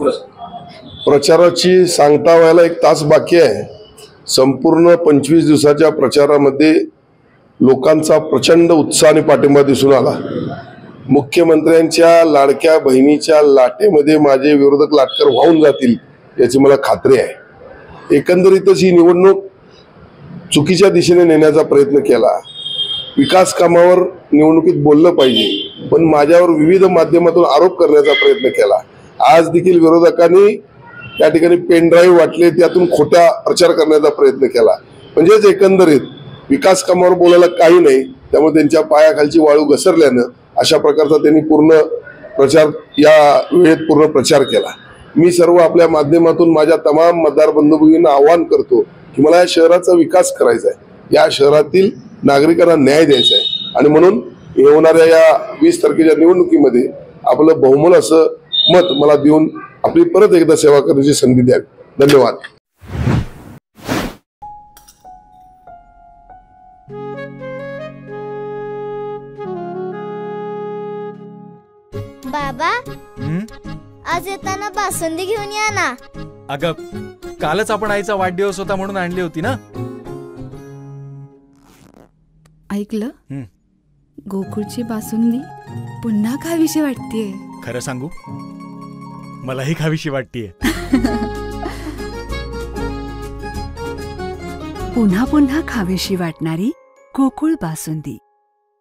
प्रचाराची सांगता व्हायला 1 तास बाकी आहे। संपूर्ण 25 दिवसाच्या प्रचारामध्ये लोकांचा प्रचंड उत्साह आणि पाठिंबा दिसून आला। मुख्यमंत्र्यांच्या लाडक्या बहिणीच्या लाटेमध्ये माझे विरोधक लाटकर वाहून जातील याची मला खात्री आहे। एकंदरीतच ही निवडणूक चुकीच्या दिशेने नेण्याचा प्रयत्न केला। विकास कामावर निवडणुकीत बोललं पाहिजे, पण माझ्यावर विविध माध्यमातून आरोप करण्याचा प्रयत्न केला। आज देखील विरोधकांनी या ठिकाणी पेन ड्राईव्ह वाटले, त्यातून खोटा प्रचार करण्याचा प्रयत्न केला। म्हणजेच एकंदरीत विकास कामावर बोलायला काही नाही, त्यामुळे त्यांच्या पायाखालची वाळू घसरल्यानं अशा प्रकारचा त्यांनी पूर्ण प्रचार या वेळेत पूर्ण प्रचार केला। मी सर्व आपल्या माध्यमातून माझ्या तमाम मतदार बंधू भगिनींना आवाहन करतो की मला या शहराचा विकास करायचा आहे, या शहरातील नागरिकांना न्याय द्यायचा आहे आणि म्हणून येणाऱ्या या 20 तारखेच्या निवडणुकीमध्ये आपलं बहुमोल असं मत मला देऊन आपली परत एकदा सेवा करण्याची संधी द्यावी। धन्यवाद। बाबा, आज येताना बासुंदी घेऊन या ना। अगं, कालच आपण आईचा वाढदिवस होता म्हणून आणली होती ना। ऐकलं, गोकुळची बासुंदी पुन्हा खावीशी वाटतेय। खरं सांगू, मलाही खावीशी वाटतेय। पुन्हा पुन्हा खावीशी वाटणारी गोकुळ बासुंदी।